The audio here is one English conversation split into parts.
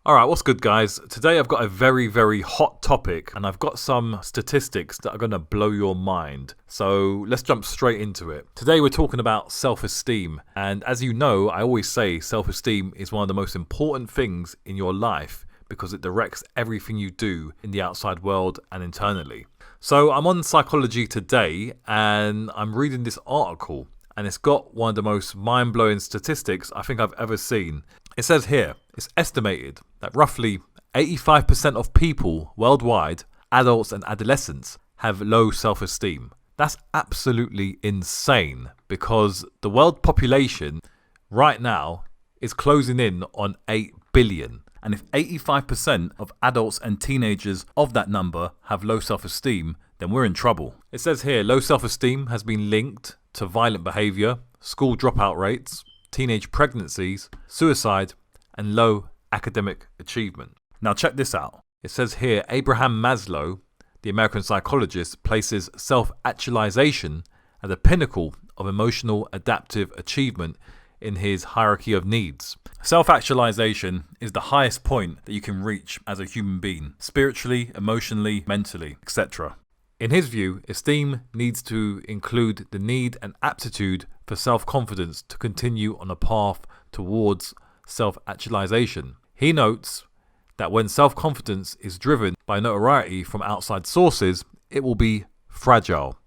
Alright, what's good guys? Today I've got a very hot topic and I've got some statistics that are going to blow your mind. So let's jump straight into it. Today we're talking about self-esteem, and as you know, I always say self-esteem is one of the most important things in your life because it directs everything you do in the outside world and internally. So I'm on Psychology Today and I'm reading this article and it's got one of the most mind-blowing statistics I think I've ever seen. It says here, it's estimated that roughly 85% of people worldwide, adults and adolescents, have low self-esteem. That's absolutely insane because the world population right now is closing in on 8 billion. And if 85% of adults and teenagers of that number have low self-esteem, then we're in trouble. It says here, low self-esteem has been linked to violent behavior, school dropout rates, teenage pregnancies, suicide, and low academic achievement. Now check this out. It says here, Abraham Maslow, the American psychologist, places self-actualization at the pinnacle of emotional adaptive achievement in his hierarchy of needs. Self-actualization is the highest point that you can reach as a human being, spiritually, emotionally, mentally, etc. In his view, esteem needs to include the need and aptitude for self-confidence to continue on a path towards self-actualization. He notes that when self-confidence is driven by notoriety from outside sources, it will be fragile.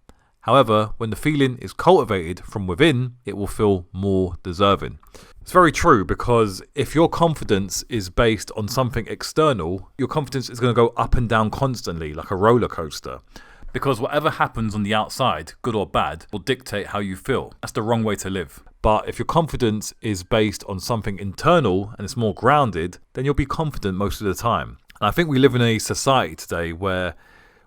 However, when the feeling is cultivated from within, it will feel more deserving. It's very true, because if your confidence is based on something external, your confidence is going to go up and down constantly like a roller coaster. Because whatever happens on the outside, good or bad, will dictate how you feel. That's the wrong way to live. But if your confidence is based on something internal and it's more grounded, then you'll be confident most of the time. And I think we live in a society today where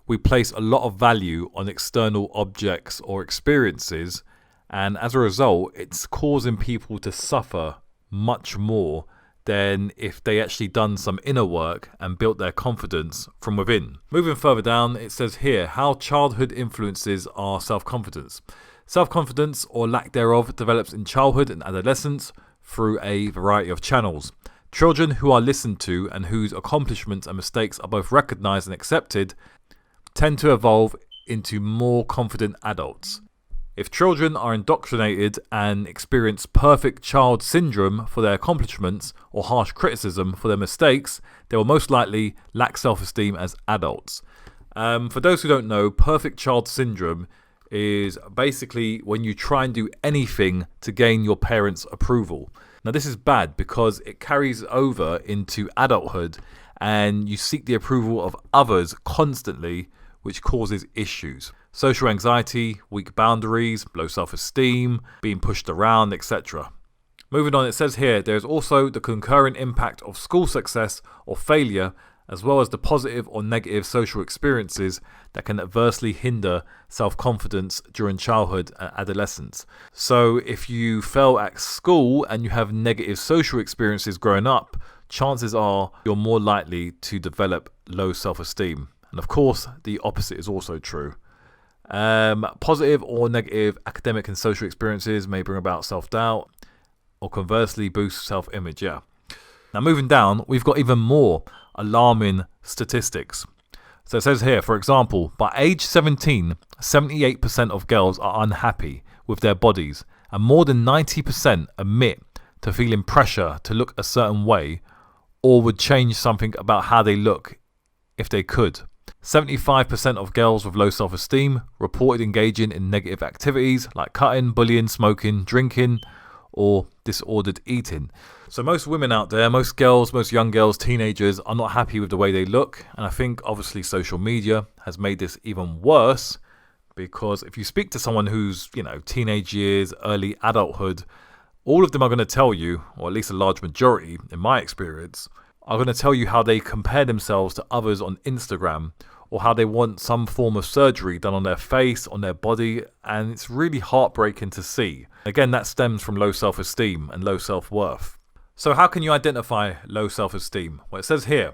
we place a lot of value on external objects or experiences, and as a result, it's causing people to suffer much more than if they actually done some inner work and built their confidence from within. Moving further down, it says here, how childhood influences our self-confidence. Self-confidence, or lack thereof, develops in childhood and adolescence through a variety of channels. Children who are listened to and whose accomplishments and mistakes are both recognized and accepted tend to evolve into more confident adults. If children are indoctrinated and experience perfect child syndrome for their accomplishments or harsh criticism for their mistakes, they will most likely lack self-esteem as adults. For those who don't know, perfect child syndrome is basically when you try and do anything to gain your parents' approval. Now this is bad because it carries over into adulthood and you seek the approval of others constantly, which causes issues. Social anxiety, weak boundaries, low self-esteem, being pushed around, etc. Moving on, it says here, there is also the concurrent impact of school success or failure, as well as the positive or negative social experiences that can adversely hinder self-confidence during childhood and adolescence. So if you fail at school and you have negative social experiences growing up, chances are you're more likely to develop low self-esteem. And of course, the opposite is also true. Positive or negative academic and social experiences may bring about self-doubt or conversely boost self-image. Now moving down, we've got even more alarming statistics. So it says here, for example, by age 17, 78% of girls are unhappy with their bodies, and more than 90% admit to feeling pressure to look a certain way or would change something about how they look if they could. 75% of girls with low self-esteem reported engaging in negative activities like cutting, bullying, smoking, drinking, or disordered eating. So most women out there, most girls, most young girls, teenagers are not happy with the way they look. And I think obviously social media has made this even worse, because if you speak to someone who's, teenage years, early adulthood, all of them are going to tell you, or at least a large majority in my experience, are going to tell you how they compare themselves to others on Instagram, or how they want some form of surgery done on their face, on their body, and it's really heartbreaking to see. Again, that stems from low self-esteem and low self-worth. So how can you identify low self-esteem? Well, it says here,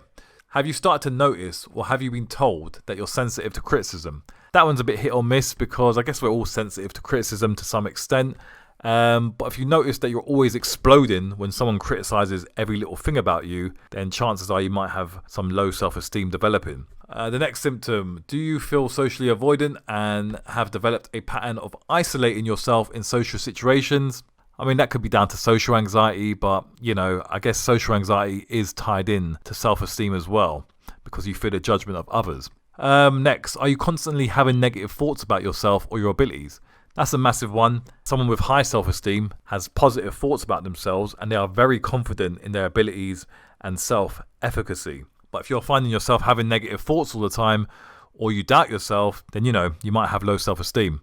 have you started to notice, or have you been told that you're sensitive to criticism? That one's a bit hit or miss, because I guess we're all sensitive to criticism to some extent, But if you notice that you're always exploding when someone criticizes every little thing about you, then chances are you might have some low self-esteem developing. The next symptom, do you feel socially avoidant and have developed a pattern of isolating yourself in social situations? I mean, that could be down to social anxiety, but, I guess social anxiety is tied in to self-esteem as well, because you fear the judgment of others. Next, are you constantly having negative thoughts about yourself or your abilities? That's a massive one. Someone with high self-esteem has positive thoughts about themselves and they are very confident in their abilities and self-efficacy. But if you're finding yourself having negative thoughts all the time, or you doubt yourself, then you might have low self-esteem.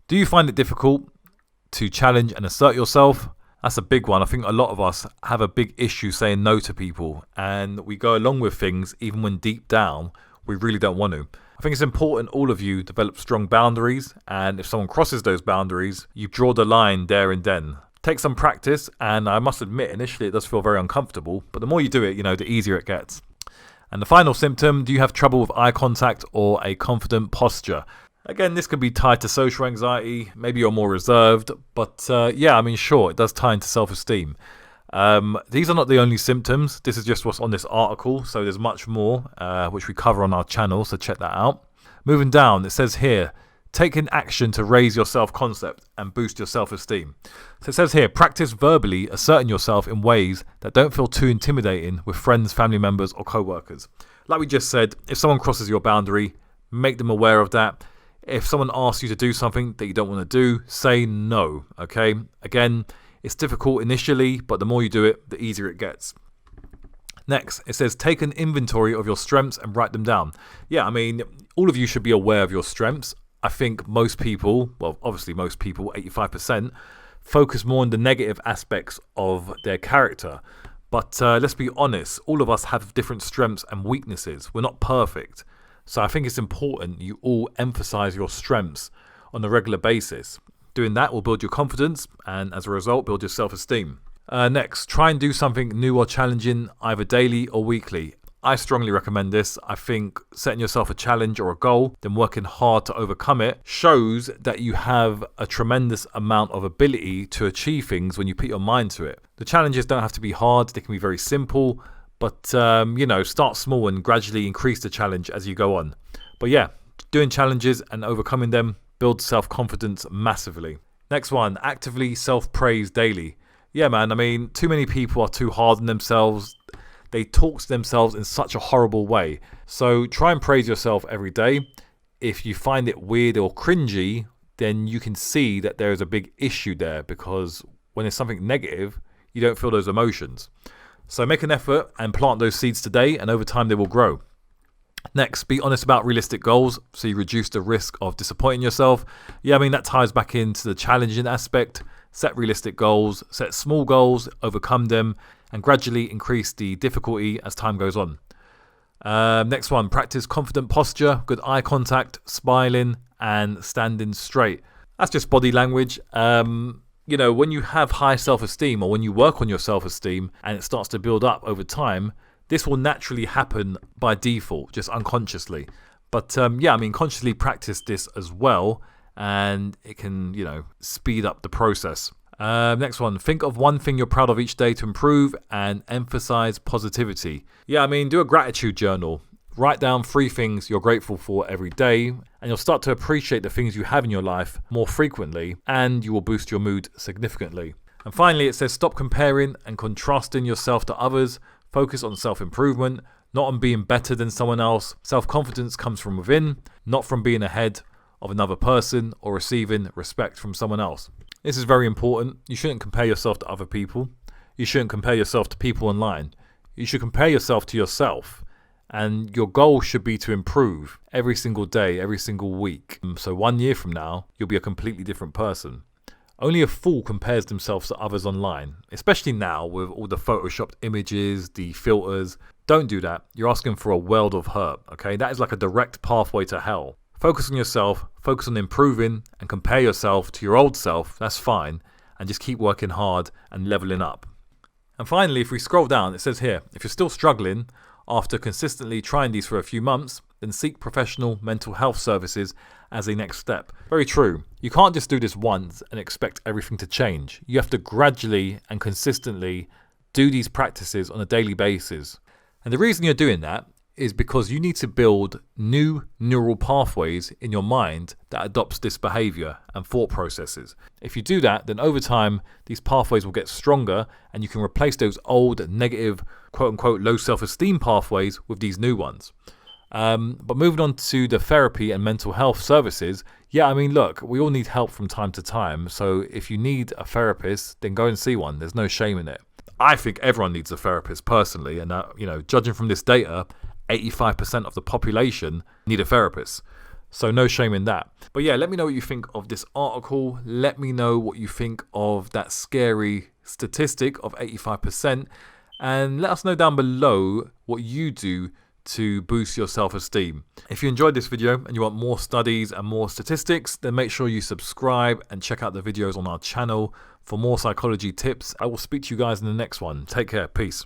Do you find it difficult to challenge and assert yourself? That's a big one. I think a lot of us have a big issue saying no to people, and we go along with things even when deep down we really don't want to. I think it's important all of you develop strong boundaries, and if someone crosses those boundaries, you draw the line there and then. Take some practice, and I must admit initially it does feel very uncomfortable, but the more you do it, the easier it gets. And the final symptom, do you have trouble with eye contact or a confident posture? Again, this could be tied to social anxiety. Maybe you're more reserved, but sure, it does tie into self-esteem. These are not the only symptoms. This is just what's on this article, so there's much more, which we cover on our channel, so check that out. Moving down, it says here, taking action to raise your self-concept and boost your self-esteem. So it says here, practice verbally asserting yourself in ways that don't feel too intimidating with friends, family members, or co-workers. Like we just said, if someone crosses your boundary, make them aware of that. If someone asks you to do something that you don't want to do, say no, okay? Again, it's difficult initially, but the more you do it, the easier it gets. Next, it says take an inventory of your strengths and write them down. Yeah, I mean, all of you should be aware of your strengths. I think most people, well, obviously most people, 85%, focus more on the negative aspects of their character. But let's be honest, all of us have different strengths and weaknesses. We're not perfect. So I think it's important you all emphasize your strengths on a regular basis. Doing that will build your confidence and as a result, build your self-esteem. Next, try and do something new or challenging either daily or weekly. I strongly recommend this. I think setting yourself a challenge or a goal, then working hard to overcome it, shows that you have a tremendous amount of ability to achieve things when you put your mind to it. The challenges don't have to be hard. They can be very simple, but start small and gradually increase the challenge as you go on. But yeah, doing challenges and overcoming them builds self-confidence massively. Next one, actively self-praise daily. Yeah, man, I mean, too many people are too hard on themselves. They talk to themselves in such a horrible way. So try and praise yourself every day. If you find it weird or cringy, then you can see that there is a big issue there, because when it's something negative, you don't feel those emotions. So make an effort and plant those seeds today, and over time they will grow. Next, be honest about realistic goals so you reduce the risk of disappointing yourself. Yeah, I mean, that ties back into the challenging aspect. Set realistic goals, set small goals, overcome them, and gradually increase the difficulty as time goes on. Next one, practice confident posture, good eye contact, smiling, and standing straight. That's just body language. When you have high self-esteem, or when you work on your self-esteem and it starts to build up over time, this will naturally happen by default, just unconsciously. But consciously practice this as well, and it can, speed up the process. Next one, think of one thing you're proud of each day to improve and emphasize positivity. Yeah, I mean, do a gratitude journal. Write down 3 things you're grateful for every day, and you'll start to appreciate the things you have in your life more frequently, and you will boost your mood significantly. And finally, it says stop comparing and contrasting yourself to others. Focus on self-improvement, not on being better than someone else. Self-confidence comes from within, not from being ahead of another person or receiving respect from someone else. This is very important. You shouldn't compare yourself to other people. You shouldn't compare yourself to people online. You should compare yourself to yourself. And your goal should be to improve every single day, every single week. So 1 year from now, you'll be a completely different person. Only a fool compares themselves to others online, especially now with all the photoshopped images, the filters. Don't do that. You're asking for a world of hurt, okay? That is like a direct pathway to hell. Focus on yourself, focus on improving, and compare yourself to your old self. That's fine. And just keep working hard and leveling up. And finally, if we scroll down, it says here, if you're still struggling, After consistently trying these for a few months, then seek professional mental health services as a next step. Very true. You can't just do this once and expect everything to change. You have to gradually and consistently do these practices on a daily basis. And the reason you're doing that is because you need to build new neural pathways in your mind that adopts this behavior and thought processes. If you do that, then over time, these pathways will get stronger and you can replace those old negative, quote unquote, low self-esteem pathways with these new ones. But moving on to the therapy and mental health services, yeah, I mean, look, we all need help from time to time. So if you need a therapist, then go and see one. There's no shame in it. I think everyone needs a therapist personally. And, judging from this data, 85% of the population need a therapist. So no shame in that. But yeah, let me know what you think of this article. Let me know what you think of that scary statistic of 85%. And let us know down below what you do to boost your self-esteem. If you enjoyed this video and you want more studies and more statistics, then make sure you subscribe and check out the videos on our channel for more psychology tips. I will speak to you guys in the next one. Take care. Peace.